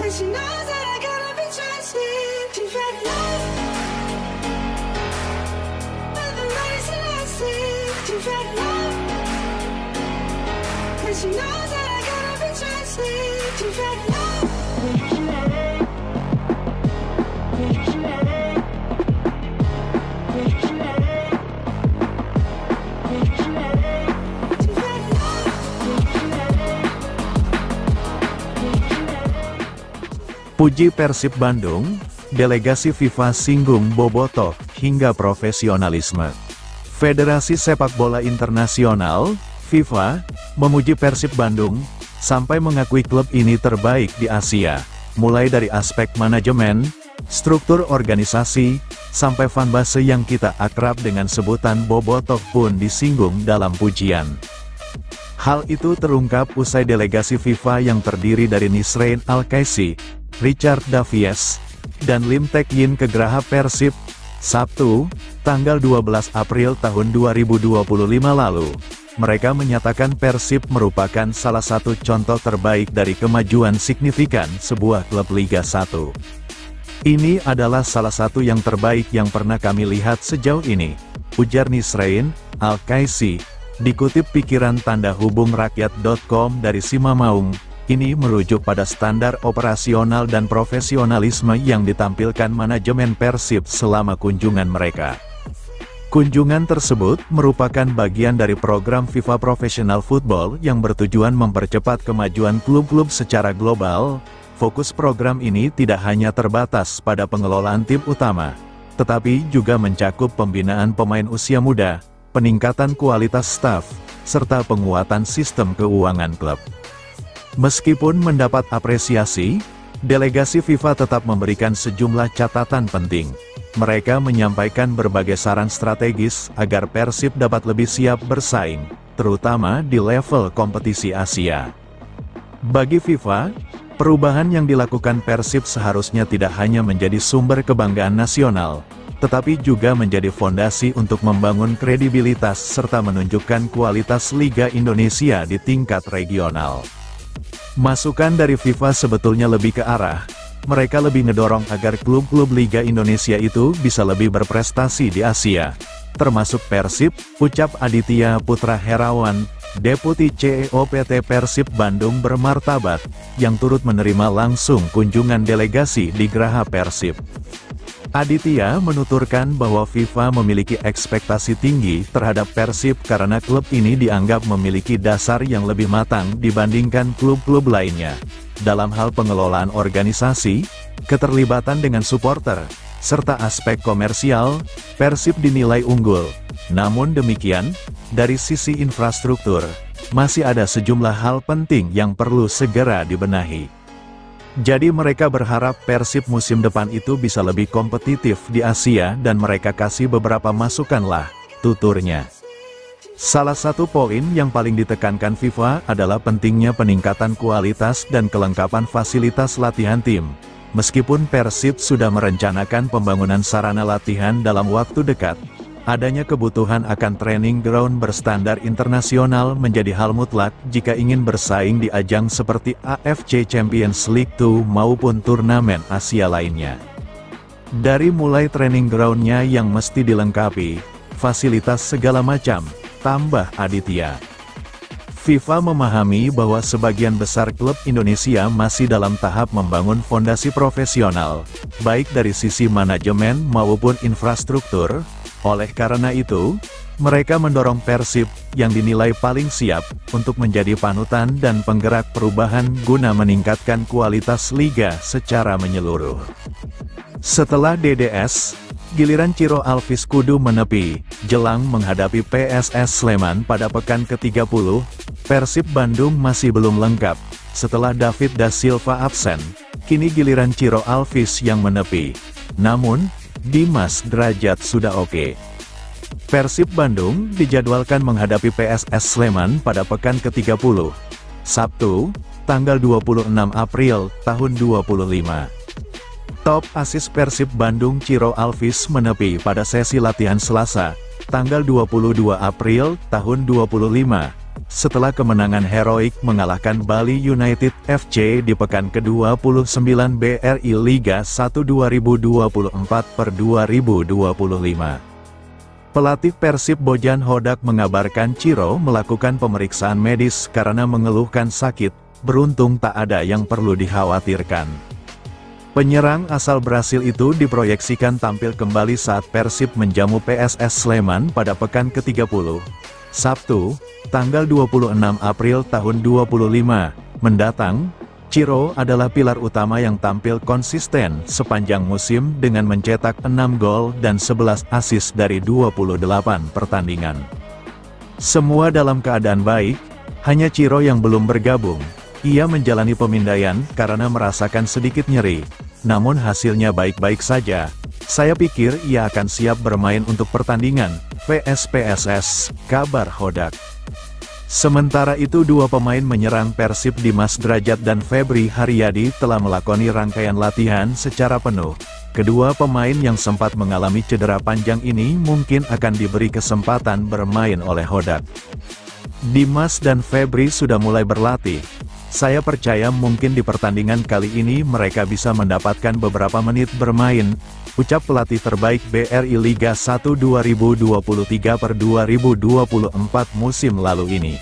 she knows that I gotta be trusted. She fell in love with the lights and I see. She fell in love, and she knows that I gotta be trusted. She fell in love. Puji Persib Bandung, delegasi FIFA singgung bobotoh hingga profesionalisme. Federasi Sepak Bola Internasional, FIFA, memuji Persib Bandung, sampai mengakui klub ini terbaik di Asia, mulai dari aspek manajemen, struktur organisasi, sampai fanbase yang kita akrab dengan sebutan bobotoh pun disinggung dalam pujian. Hal itu terungkap usai delegasi FIFA yang terdiri dari Nisrain Al-Kaisi, Richard Davies, dan Lim Tek Yin ke Geraha Persib, Sabtu, tanggal 12 April tahun 2025 lalu. Mereka menyatakan Persib merupakan salah satu contoh terbaik dari kemajuan signifikan sebuah klub Liga 1. Ini adalah salah satu yang terbaik yang pernah kami lihat sejauh ini, ujar Nisrain Al-Kaisi, dikutip pikiran tanda hubung rakyat.com dari Simamaung. Ini merujuk pada standar operasional dan profesionalisme yang ditampilkan manajemen Persib selama kunjungan mereka. Kunjungan tersebut merupakan bagian dari program FIFA Professional Football yang bertujuan mempercepat kemajuan klub-klub secara global. Fokus program ini tidak hanya terbatas pada pengelolaan tim utama, tetapi juga mencakup pembinaan pemain usia muda, peningkatan kualitas staf, serta penguatan sistem keuangan klub. Meskipun mendapat apresiasi, delegasi FIFA tetap memberikan sejumlah catatan penting. Mereka menyampaikan berbagai saran strategis agar Persib dapat lebih siap bersaing, terutama di level kompetisi Asia. Bagi FIFA, perubahan yang dilakukan Persib seharusnya tidak hanya menjadi sumber kebanggaan nasional, tetapi juga menjadi fondasi untuk membangun kredibilitas serta menunjukkan kualitas Liga Indonesia di tingkat regional. Masukan dari FIFA sebetulnya lebih ke arah, mereka lebih ngedorong agar klub-klub Liga Indonesia itu bisa lebih berprestasi di Asia, termasuk Persib, ucap Aditya Putra Herawan, Deputi CEO PT Persib Bandung Bermartabat, yang turut menerima langsung kunjungan delegasi di Geraha Persib. Aditya menuturkan bahwa FIFA memiliki ekspektasi tinggi terhadap Persib karena klub ini dianggap memiliki dasar yang lebih matang dibandingkan klub-klub lainnya. Dalam hal pengelolaan organisasi, keterlibatan dengan supporter, serta aspek komersial, Persib dinilai unggul. Namun demikian, dari sisi infrastruktur, masih ada sejumlah hal penting yang perlu segera dibenahi. Jadi mereka berharap Persib musim depan itu bisa lebih kompetitif di Asia dan mereka kasih beberapa masukan lah, tuturnya. Salah satu poin yang paling ditekankan FIFA adalah pentingnya peningkatan kualitas dan kelengkapan fasilitas latihan tim. Meskipun Persib sudah merencanakan pembangunan sarana latihan dalam waktu dekat, adanya kebutuhan akan training ground berstandar internasional menjadi hal mutlak jika ingin bersaing di ajang seperti AFC Champions League 2 maupun turnamen Asia lainnya. Dari mulai training groundnya yang mesti dilengkapi, fasilitas segala macam, tambah Aditya. FIFA memahami bahwa sebagian besar klub Indonesia masih dalam tahap membangun fondasi profesional, baik dari sisi manajemen maupun infrastruktur. Oleh karena itu, mereka mendorong Persib, yang dinilai paling siap, untuk menjadi panutan dan penggerak perubahan guna meningkatkan kualitas liga secara menyeluruh. Setelah DDS, giliran Ciro Alvis kudu menepi, jelang menghadapi PSS Sleman pada pekan ke-30, Persib Bandung masih belum lengkap. Setelah David da Silva absen, kini giliran Ciro Alvis yang menepi. Namun, Dimas Derajat sudah oke. Persib Bandung dijadwalkan menghadapi PSS Sleman pada pekan ke-30, Sabtu, tanggal 26 April tahun 2025. Top asis Persib Bandung Ciro Alvis menepi pada sesi latihan Selasa, tanggal 22 April tahun 2025. setelah kemenangan heroik mengalahkan Bali United FC di pekan ke-29 BRI Liga 1 2024/2025. Pelatih Persib Bojan Hodak mengabarkan Ciro melakukan pemeriksaan medis karena mengeluhkan sakit, beruntung tak ada yang perlu dikhawatirkan. Penyerang asal Brasil itu diproyeksikan tampil kembali saat Persib menjamu PSS Sleman pada pekan ke-30, Sabtu, tanggal 26 April tahun 2025, mendatang. Ciro adalah pilar utama yang tampil konsisten sepanjang musim dengan mencetak 6 gol dan 11 assist dari 28 pertandingan. Semua dalam keadaan baik, hanya Ciro yang belum bergabung. Ia menjalani pemindaian karena merasakan sedikit nyeri, namun hasilnya baik-baik saja. Saya pikir ia akan siap bermain untuk pertandingan PSPSS, kabar Hodak. Sementara itu dua pemain menyerang Persib Dimas Drajat dan Febri Haryadi telah melakoni rangkaian latihan secara penuh. Kedua pemain yang sempat mengalami cedera panjang ini mungkin akan diberi kesempatan bermain oleh Hodak. Dimas dan Febri sudah mulai berlatih. Saya percaya mungkin di pertandingan kali ini mereka bisa mendapatkan beberapa menit bermain, ucap pelatih terbaik BRI Liga 1 2023/2024 musim lalu ini.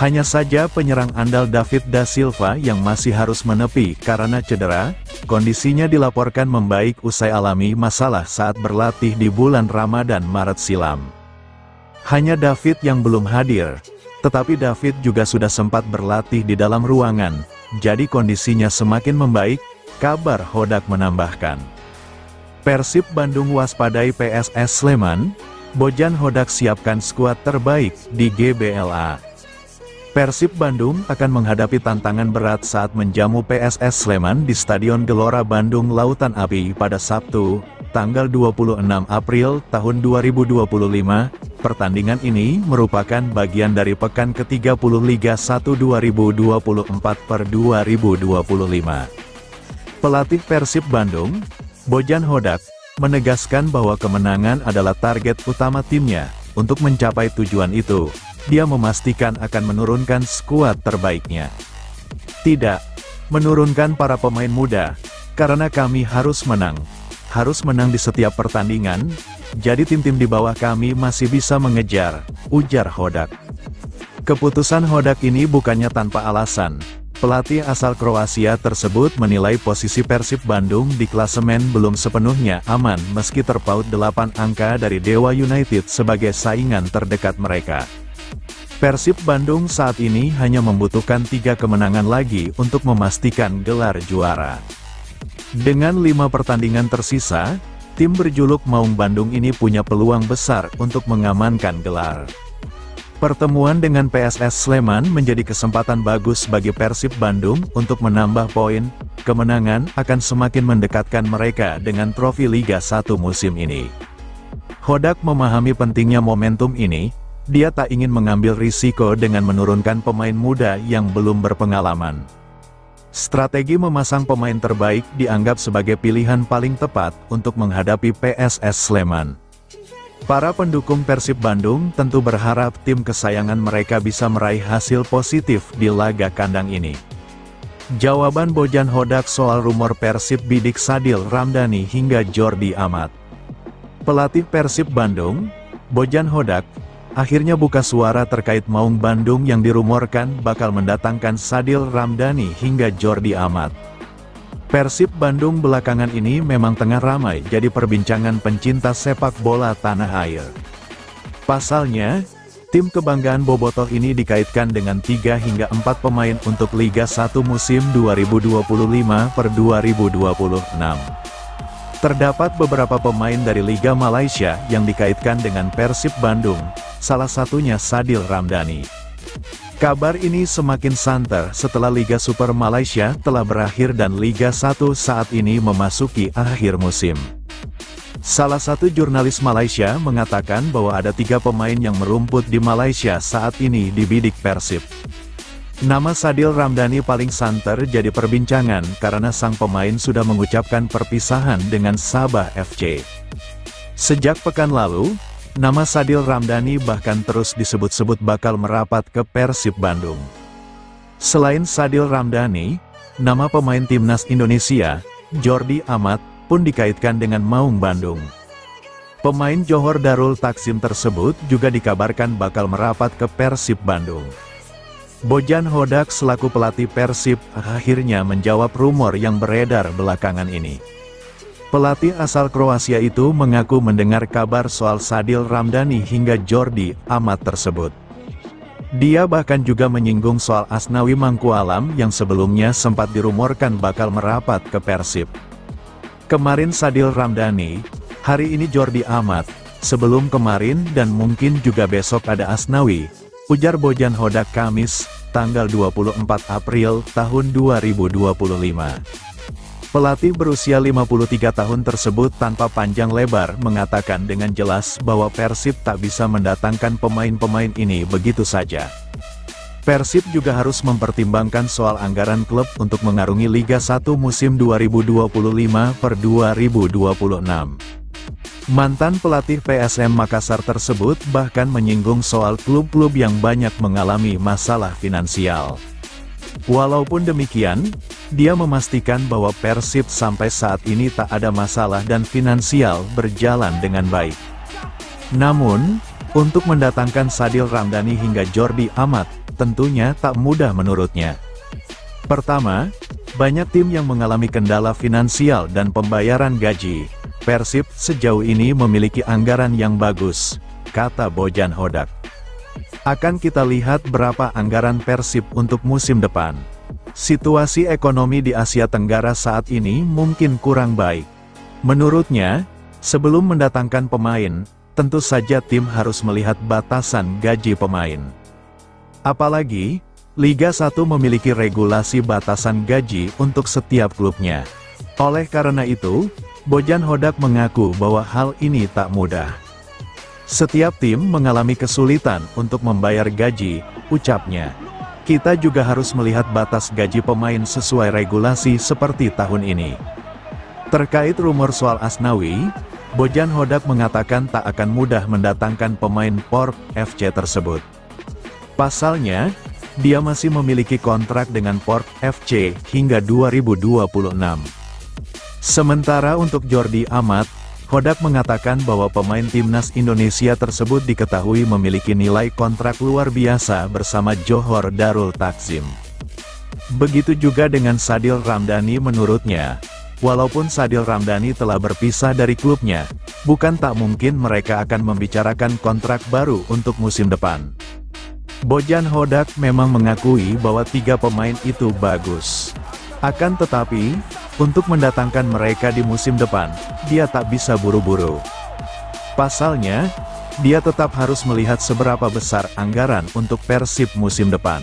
Hanya saja penyerang andal David da Silva yang masih harus menepi karena cedera, kondisinya dilaporkan membaik usai alami masalah saat berlatih di bulan Ramadan Maret silam. Hanya David yang belum hadir. Tetapi David juga sudah sempat berlatih di dalam ruangan, jadi kondisinya semakin membaik, kabar Hodak menambahkan. Persib Bandung waspadai PSS Sleman, Bojan Hodak siapkan skuad terbaik di GBLA. Persib Bandung akan menghadapi tantangan berat saat menjamu PSS Sleman di Stadion Gelora Bandung Lautan Api pada Sabtu, tanggal 26 April tahun 2025. Pertandingan ini merupakan bagian dari pekan ke-30 Liga 1 2024/2025. Pelatih Persib Bandung, Bojan Hodak, menegaskan bahwa kemenangan adalah target utama timnya. Untuk mencapai tujuan itu, dia memastikan akan menurunkan skuad terbaiknya. Tidak menurunkan para pemain muda, karena kami harus menang. Harus menang di setiap pertandingan, jadi tim-tim di bawah kami masih bisa mengejar, ujar Hodak. Keputusan Hodak ini bukannya tanpa alasan. Pelatih asal Kroasia tersebut menilai posisi Persib Bandung di klasemen belum sepenuhnya aman meski terpaut 8 angka dari Dewa United sebagai saingan terdekat mereka. Persib Bandung saat ini hanya membutuhkan 3 kemenangan lagi untuk memastikan gelar juara. Dengan 5 pertandingan tersisa, tim berjuluk Maung Bandung ini punya peluang besar untuk mengamankan gelar. Pertemuan dengan PSS Sleman menjadi kesempatan bagus bagi Persib Bandung untuk menambah poin. Kemenangan akan semakin mendekatkan mereka dengan trofi Liga 1 musim ini. Hodak memahami pentingnya momentum ini. Dia tak ingin mengambil risiko dengan menurunkan pemain muda yang belum berpengalaman. Strategi memasang pemain terbaik dianggap sebagai pilihan paling tepat untuk menghadapi PSS Sleman. Para pendukung Persib Bandung tentu berharap tim kesayangan mereka bisa meraih hasil positif di laga kandang ini. Jawaban Bojan Hodak soal rumor Persib bidik Sadil Ramdhani hingga Jordi Amat. Pelatih Persib Bandung, Bojan Hodak, akhirnya buka suara terkait Maung Bandung yang dirumorkan bakal mendatangkan Sadil Ramdhani hingga Jordi Amat. Persib Bandung belakangan ini memang tengah ramai jadi perbincangan pencinta sepak bola tanah air. Pasalnya, tim kebanggaan Bobotoh ini dikaitkan dengan 3 hingga 4 pemain untuk Liga 1 musim 2025/2026. Terdapat beberapa pemain dari Liga Malaysia yang dikaitkan dengan Persib Bandung, salah satunya Sadil Ramdhani. Kabar ini semakin santer setelah Liga Super Malaysia telah berakhir dan Liga 1 saat ini memasuki akhir musim. Salah satu jurnalis Malaysia mengatakan bahwa ada 3 pemain yang merumput di Malaysia saat ini dibidik Persib. Nama Sadil Ramdhani paling santer jadi perbincangan karena sang pemain sudah mengucapkan perpisahan dengan Sabah FC. Sejak pekan lalu, nama Sadil Ramdhani bahkan terus disebut-sebut bakal merapat ke Persib Bandung. Selain Sadil Ramdhani, nama pemain timnas Indonesia, Jordi Amat, pun dikaitkan dengan Maung Bandung. Pemain Johor Darul Takzim tersebut juga dikabarkan bakal merapat ke Persib Bandung. Bojan Hodak selaku pelatih Persib akhirnya menjawab rumor yang beredar belakangan ini. Pelatih asal Kroasia itu mengaku mendengar kabar soal Sadil Ramdhani hingga Jordi Amat tersebut. Dia bahkan juga menyinggung soal Asnawi Mangkualam yang sebelumnya sempat dirumorkan bakal merapat ke Persib. Kemarin Sadil Ramdhani, hari ini Jordi Amat, sebelum kemarin dan mungkin juga besok ada Asnawi, ujar Bojan Hodak Kamis, tanggal 24 April tahun 2025. Pelatih berusia 53 tahun tersebut tanpa panjang lebar mengatakan dengan jelas bahwa Persib tak bisa mendatangkan pemain-pemain ini begitu saja. Persib juga harus mempertimbangkan soal anggaran klub untuk mengarungi Liga 1 musim 2025/2026. Mantan pelatih PSM Makassar tersebut bahkan menyinggung soal klub-klub yang banyak mengalami masalah finansial. Walaupun demikian, dia memastikan bahwa Persib sampai saat ini tak ada masalah dan finansial berjalan dengan baik. Namun, untuk mendatangkan Sadil Ramdhani hingga Jordi Amat, tentunya tak mudah menurutnya. Pertama, banyak tim yang mengalami kendala finansial dan pembayaran gaji. Persib sejauh ini memiliki anggaran yang bagus, kata Bojan Hodak. Akan kita lihat berapa anggaran Persib untuk musim depan. Situasi ekonomi di Asia Tenggara saat ini mungkin kurang baik. Menurutnya, sebelum mendatangkan pemain, tentu saja tim harus melihat batasan gaji pemain. Apalagi, Liga 1 memiliki regulasi batasan gaji untuk setiap klubnya. Oleh karena itu, Bojan Hodak mengaku bahwa hal ini tak mudah. Setiap tim mengalami kesulitan untuk membayar gaji, ucapnya. Kita juga harus melihat batas gaji pemain sesuai regulasi seperti tahun ini. Terkait rumor soal Asnawi, Bojan Hodak mengatakan tak akan mudah mendatangkan pemain PORT FC tersebut. Pasalnya, dia masih memiliki kontrak dengan PORT FC hingga 2026. Sementara untuk Jordi Amat, Hodak mengatakan bahwa pemain timnas Indonesia tersebut diketahui memiliki nilai kontrak luar biasa bersama Johor Darul Takzim. Begitu juga dengan Sadil Ramdhani menurutnya. Walaupun Sadil Ramdhani telah berpisah dari klubnya, bukan tak mungkin mereka akan membicarakan kontrak baru untuk musim depan. Bojan Hodak memang mengakui bahwa 3 pemain itu bagus. Akan tetapi, untuk mendatangkan mereka di musim depan, dia tak bisa buru-buru. Pasalnya, dia tetap harus melihat seberapa besar anggaran untuk Persib musim depan.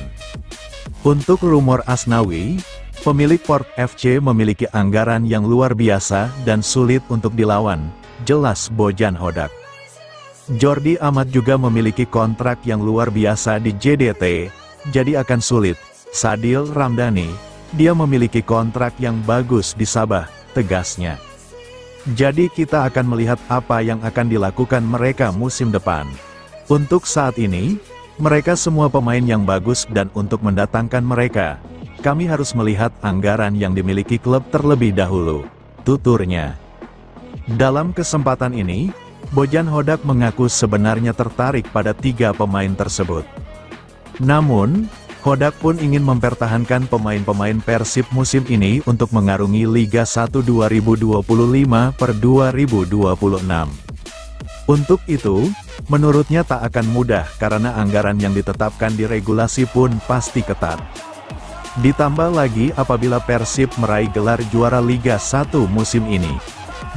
Untuk rumor Asnawi, pemilik PORT FC memiliki anggaran yang luar biasa dan sulit untuk dilawan, jelas Bojan Hodak. Jordi Amat juga memiliki kontrak yang luar biasa di JDT, jadi akan sulit. Sadil Ramdhani, dia memiliki kontrak yang bagus di Sabah, tegasnya. Jadi kita akan melihat apa yang akan dilakukan mereka musim depan. Untuk saat ini, mereka semua pemain yang bagus dan untuk mendatangkan mereka, kami harus melihat anggaran yang dimiliki klub terlebih dahulu, tuturnya. Dalam kesempatan ini, Bojan Hodak mengaku sebenarnya tertarik pada 3 pemain tersebut. Namun, Hodak pun ingin mempertahankan pemain-pemain Persib musim ini untuk mengarungi Liga 1 2025/2026. Untuk itu, menurutnya tak akan mudah karena anggaran yang ditetapkan di regulasi pun pasti ketat. Ditambah lagi apabila Persib meraih gelar juara Liga 1 musim ini.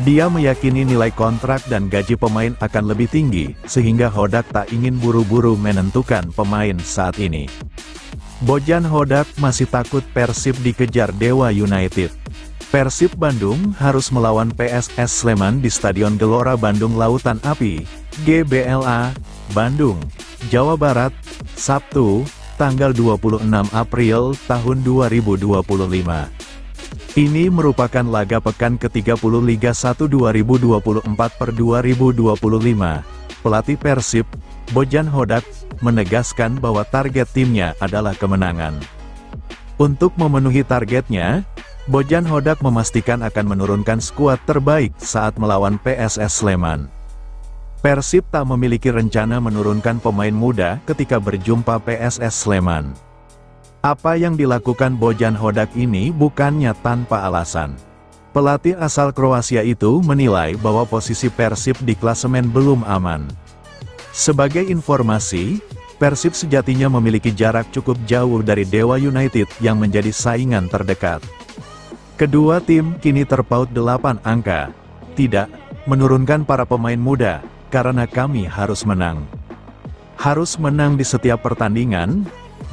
Dia meyakini nilai kontrak dan gaji pemain akan lebih tinggi, sehingga Hodak tak ingin buru-buru menentukan pemain saat ini. Bojan Hodak masih takut Persib dikejar Dewa United. Persib Bandung harus melawan PSS Sleman di Stadion Gelora Bandung Lautan Api, GBLA, Bandung, Jawa Barat, Sabtu, tanggal 26 April tahun 2025. Ini merupakan laga pekan ke-30 Liga 1 2024/2025, Pelatih Persib, Bojan Hodak, menegaskan bahwa target timnya adalah kemenangan. Untuk memenuhi targetnya, Bojan Hodak memastikan akan menurunkan skuad terbaik saat melawan PSS Sleman. Persib tak memiliki rencana menurunkan pemain muda ketika berjumpa PSS Sleman. Apa yang dilakukan Bojan Hodak ini bukannya tanpa alasan. Pelatih asal Kroasia itu menilai bahwa posisi Persib di klasemen belum aman. Sebagai informasi, Persib sejatinya memiliki jarak cukup jauh dari Dewa United yang menjadi saingan terdekat. Kedua tim kini terpaut 8 angka. Tidak menurunkan para pemain muda, karena kami harus menang. Harus menang di setiap pertandingan,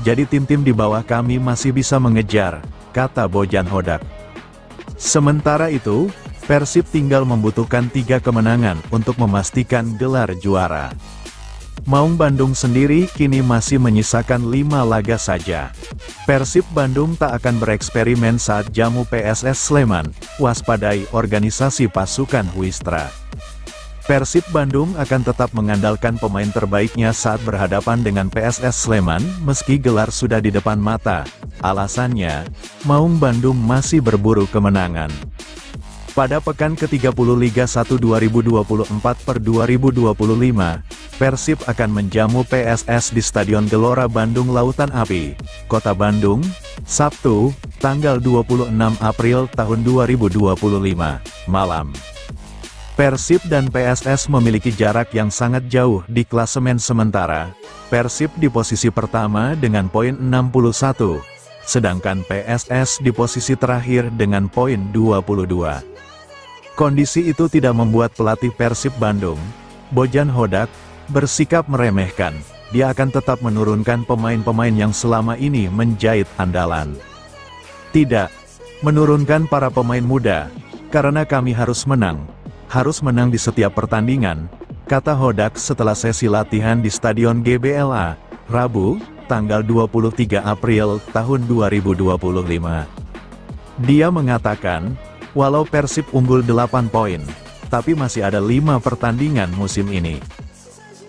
jadi tim-tim di bawah kami masih bisa mengejar, kata Bojan Hodak. Sementara itu, Persib tinggal membutuhkan 3 kemenangan untuk memastikan gelar juara. Maung Bandung sendiri kini masih menyisakan 5 laga saja. Persib Bandung tak akan bereksperimen saat jamu PSS Sleman, waspadai organisasi pasukan Huistra. Persib Bandung akan tetap mengandalkan pemain terbaiknya saat berhadapan dengan PSS Sleman meski gelar sudah di depan mata. Alasannya, Maung Bandung masih berburu kemenangan. Pada pekan ke-30 Liga 1 2024/2025, Persib akan menjamu PSS di Stadion Gelora Bandung Lautan Api, Kota Bandung, Sabtu, tanggal 26 April tahun 2025, malam. Persib dan PSS memiliki jarak yang sangat jauh di klasemen sementara. Persib di posisi pertama dengan poin 61, sedangkan PSS di posisi terakhir dengan poin 22. Kondisi itu tidak membuat pelatih Persib Bandung, Bojan Hodak, bersikap meremehkan. Dia akan tetap menurunkan pemain-pemain yang selama ini menjait andalan. Tidak menurunkan para pemain muda, karena kami harus menang. Harus menang di setiap pertandingan, kata Hodak setelah sesi latihan di Stadion GBLA, Rabu, tanggal 23 April tahun 2025. Dia mengatakan, walau Persib unggul 8 poin, tapi masih ada 5 pertandingan musim ini.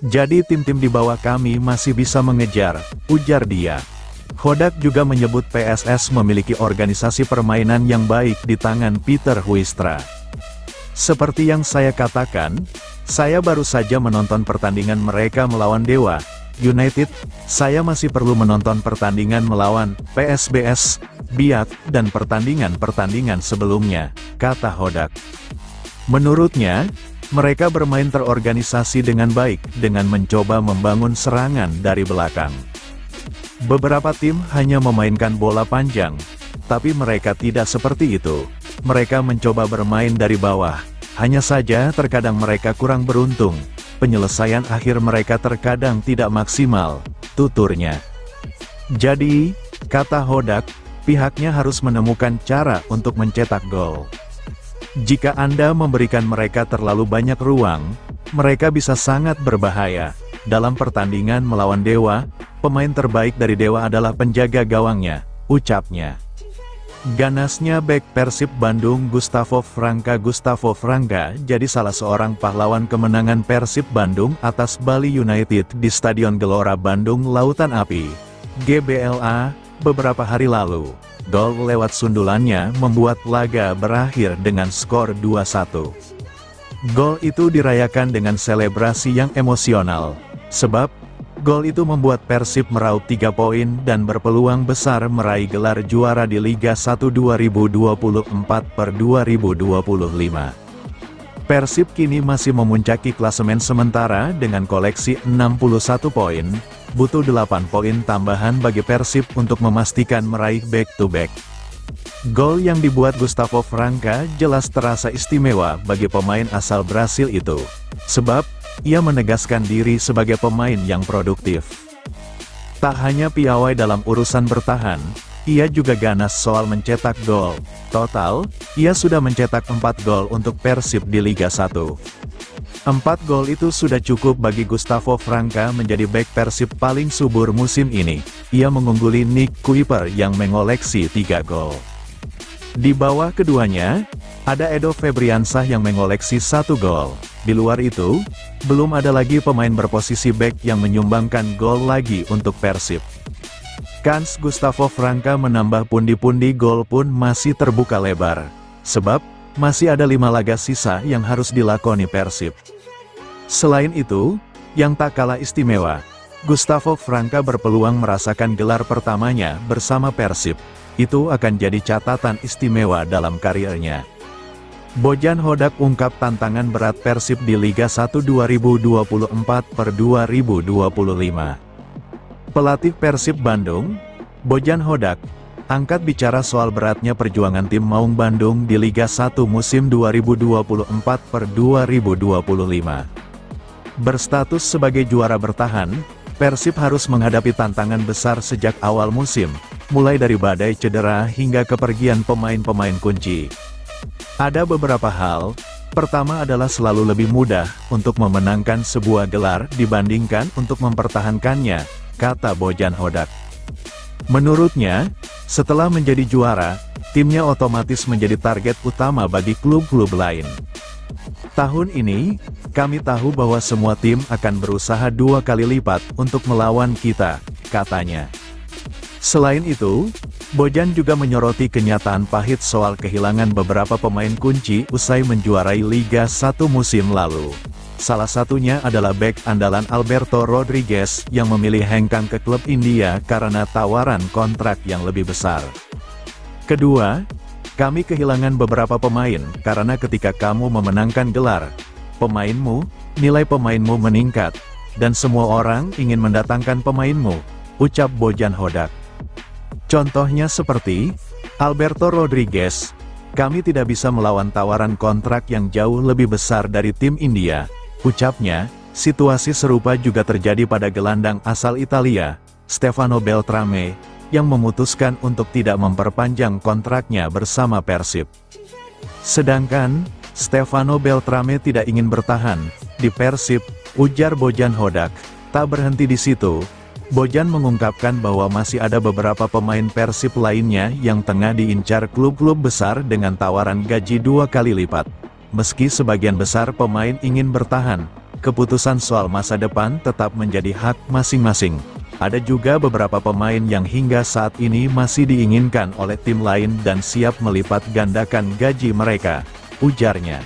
Jadi tim-tim di bawah kami masih bisa mengejar, ujar dia. Hodak juga menyebut PSS memiliki organisasi permainan yang baik di tangan Peter Huistra. Seperti yang saya katakan, saya baru saja menonton pertandingan mereka melawan Dewa United, saya masih perlu menonton pertandingan melawan PSBS, Biak, dan pertandingan-pertandingan sebelumnya, kata Hodak. Menurutnya, mereka bermain terorganisasi dengan baik, dengan mencoba membangun serangan dari belakang. Beberapa tim hanya memainkan bola panjang, tapi mereka tidak seperti itu. Mereka mencoba bermain dari bawah, hanya saja terkadang mereka kurang beruntung, penyelesaian akhir mereka terkadang tidak maksimal, tuturnya. Jadi, kata Hodak, pihaknya harus menemukan cara untuk mencetak gol. Jika Anda memberikan mereka terlalu banyak ruang, mereka bisa sangat berbahaya. Dalam pertandingan melawan Dewa, pemain terbaik dari Dewa adalah penjaga gawangnya, ucapnya. Ganasnya bek Persib Bandung Gustavo Franca jadi salah seorang pahlawan kemenangan Persib Bandung atas Bali United di Stadion Gelora Bandung Lautan Api, GBLA, beberapa hari lalu. Gol lewat sundulannya membuat laga berakhir dengan skor 2-1. Gol itu dirayakan dengan selebrasi yang emosional, sebab gol itu membuat Persib meraup 3 poin dan berpeluang besar meraih gelar juara di Liga 1 2024/2025. Persib kini masih memuncaki klasemen sementara dengan koleksi 61 poin, butuh 8 poin tambahan bagi Persib untuk memastikan meraih back-to-back. Gol yang dibuat Gustavo Franca jelas terasa istimewa bagi pemain asal Brasil itu, sebab ia menegaskan diri sebagai pemain yang produktif. Tak hanya piawai dalam urusan bertahan, ia juga ganas soal mencetak gol. Total, ia sudah mencetak 4 gol untuk Persib di Liga 1. 4 gol itu sudah cukup bagi Gustavo Franca menjadi bek Persib paling subur musim ini. Ia mengungguli Nick Kuiper yang mengoleksi 3 gol. Di bawah keduanya, ada Edo Febriansah yang mengoleksi 1 gol. Di luar itu, belum ada lagi pemain berposisi bek yang menyumbangkan gol lagi untuk Persib. Kans Gustavo Franca menambah pundi-pundi gol pun masih terbuka lebar. Sebab, masih ada 5 laga sisa yang harus dilakoni Persib. Selain itu, yang tak kalah istimewa, Gustavo Franca berpeluang merasakan gelar pertamanya bersama Persib. Itu akan jadi catatan istimewa dalam karirnya. Bojan Hodak ungkap tantangan berat Persib di Liga 1 2024/2025. Pelatih Persib Bandung, Bojan Hodak, angkat bicara soal beratnya perjuangan tim Maung Bandung di Liga 1 musim 2024/2025. Berstatus sebagai juara bertahan, Persib harus menghadapi tantangan besar sejak awal musim, mulai dari badai cedera hingga kepergian pemain-pemain kunci. Ada beberapa hal. Pertama adalah selalu lebih mudah untuk memenangkan sebuah gelar dibandingkan untuk mempertahankannya, kata Bojan Hodak. Menurutnya, setelah menjadi juara, timnya otomatis menjadi target utama bagi klub-klub lain. Tahun ini, kami tahu bahwa semua tim akan berusaha 2 kali lipat untuk melawan kita, katanya. Selain itu, Bojan juga menyoroti kenyataan pahit soal kehilangan beberapa pemain kunci usai menjuarai Liga 1 musim lalu. Salah satunya adalah bek andalan Alberto Rodriguez yang memilih hengkang ke klub India karena tawaran kontrak yang lebih besar. Kedua, kami kehilangan beberapa pemain karena ketika kamu memenangkan gelar, nilai pemainmu meningkat, dan semua orang ingin mendatangkan pemainmu, ucap Bojan Hodak. Contohnya seperti Alberto Rodriguez, kami tidak bisa melawan tawaran kontrak yang jauh lebih besar dari tim India, ucapnya. Situasi serupa juga terjadi pada gelandang asal Italia, Stefano Beltrame, yang memutuskan untuk tidak memperpanjang kontraknya bersama Persib. Sedangkan, Stefano Beltrame tidak ingin bertahan di Persib, ujar Bojan Hodak. Tak berhenti di situ, Bojan mengungkapkan bahwa masih ada beberapa pemain Persib lainnya yang tengah diincar klub-klub besar dengan tawaran gaji 2 kali lipat. Meski sebagian besar pemain ingin bertahan, keputusan soal masa depan tetap menjadi hak masing-masing. Ada juga beberapa pemain yang hingga saat ini masih diinginkan oleh tim lain dan siap melipat gandakan gaji mereka, ujarnya.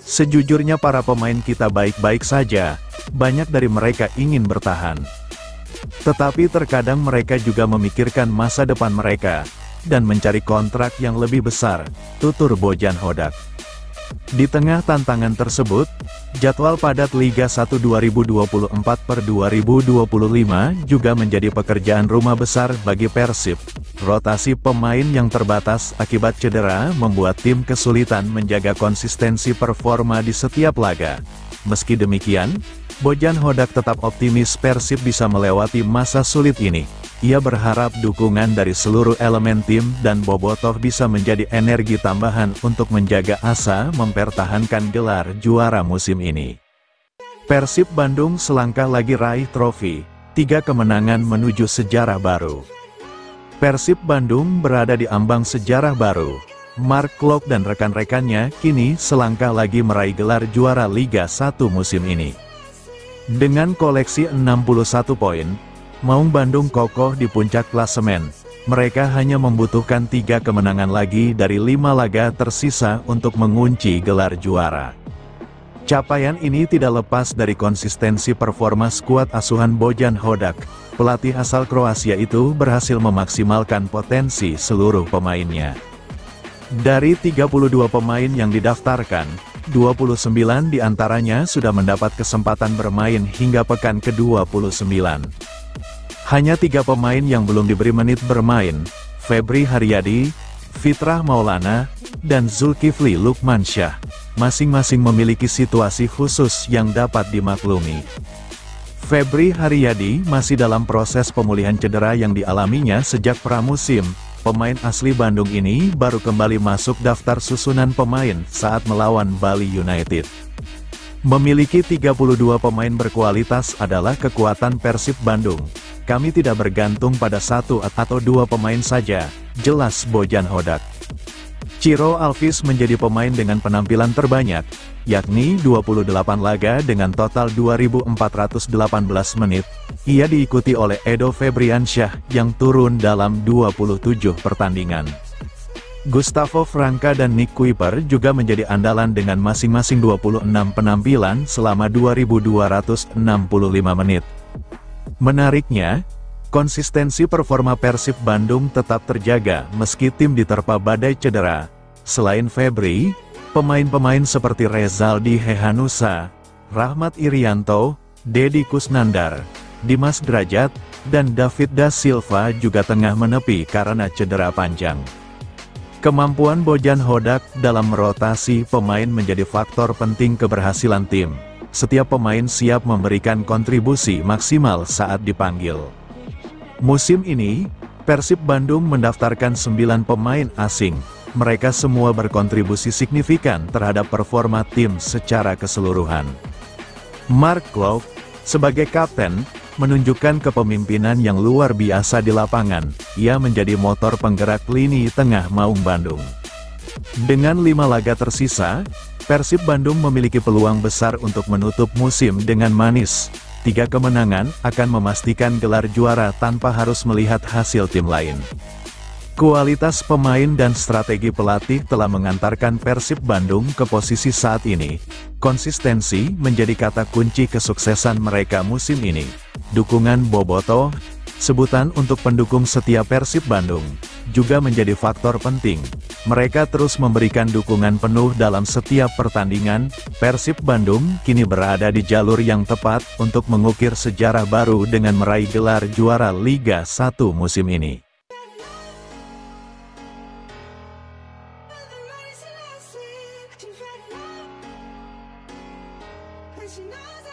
Sejujurnya para pemain kita baik-baik saja, banyak dari mereka ingin bertahan. Tetapi terkadang mereka juga memikirkan masa depan mereka, dan mencari kontrak yang lebih besar, tutur Bojan Hodak. Di tengah tantangan tersebut, jadwal padat Liga 1 2024/2025 juga menjadi pekerjaan rumah besar bagi Persib. Rotasi pemain yang terbatas akibat cedera membuat tim kesulitan menjaga konsistensi performa di setiap laga. Meski demikian, Bojan Hodak tetap optimis Persib bisa melewati masa sulit ini. Ia berharap dukungan dari seluruh elemen tim dan bobotoh bisa menjadi energi tambahan untuk menjaga asa mempertahankan gelar juara musim ini. Persib Bandung selangkah lagi raih trofi, 3 kemenangan menuju sejarah baru. Persib Bandung berada di ambang sejarah baru. Mark Klok dan rekan-rekannya kini selangkah lagi meraih gelar juara Liga 1 musim ini. Dengan koleksi 61 poin, Maung Bandung kokoh di puncak klasemen. Mereka hanya membutuhkan 3 kemenangan lagi dari 5 laga tersisa untuk mengunci gelar juara. Capaian ini tidak lepas dari konsistensi performa skuad asuhan Bojan Hodak. Pelatih asal Kroasia itu berhasil memaksimalkan potensi seluruh pemainnya. Dari 32 pemain yang didaftarkan, 29 diantaranya sudah mendapat kesempatan bermain hingga pekan ke-29. Hanya 3 pemain yang belum diberi menit bermain, Febri Haryadi, Fitrah Maulana, dan Zulkifli Lukmansyah, masing-masing memiliki situasi khusus yang dapat dimaklumi. Febri Haryadi masih dalam proses pemulihan cedera yang dialaminya sejak pramusim. Pemain asli Bandung ini baru kembali masuk daftar susunan pemain saat melawan Bali United. Memiliki 32 pemain berkualitas adalah kekuatan Persib Bandung. Kami tidak bergantung pada 1 atau 2 pemain saja, jelas Bojan Hodak. Ciro Alves menjadi pemain dengan penampilan terbanyak, yakni 28 laga dengan total 2.418 menit. Ia diikuti oleh Edo Febriansyah yang turun dalam 27 pertandingan. Gustavo Franca dan Nick Kuiper juga menjadi andalan dengan masing-masing 26 penampilan selama 2.265 menit. Menariknya, konsistensi performa Persib Bandung tetap terjaga meski tim diterpa badai cedera. Selain Febri, pemain-pemain seperti Rezaldi Hehanusa, Rahmat Irianto, Deddy Kusnandar, Dimas Drajat, dan David Da Silva juga tengah menepi karena cedera panjang. Kemampuan Bojan Hodak dalam merotasi pemain menjadi faktor penting keberhasilan tim. Setiap pemain siap memberikan kontribusi maksimal saat dipanggil. Musim ini, Persib Bandung mendaftarkan 9 pemain asing. Mereka semua berkontribusi signifikan terhadap performa tim secara keseluruhan. Mark Klok, sebagai kapten, menunjukkan kepemimpinan yang luar biasa di lapangan. Ia menjadi motor penggerak lini tengah Maung Bandung. Dengan 5 laga tersisa, Persib Bandung memiliki peluang besar untuk menutup musim dengan manis. 3 kemenangan akan memastikan gelar juara tanpa harus melihat hasil tim lain. Kualitas pemain dan strategi pelatih telah mengantarkan Persib Bandung ke posisi saat ini. Konsistensi menjadi kata kunci kesuksesan mereka musim ini. Dukungan Bobotoh, sebutan untuk pendukung setia Persib Bandung, juga menjadi faktor penting. Mereka terus memberikan dukungan penuh dalam setiap pertandingan. Persib Bandung kini berada di jalur yang tepat untuk mengukir sejarah baru dengan meraih gelar juara Liga 1 musim ini. She knows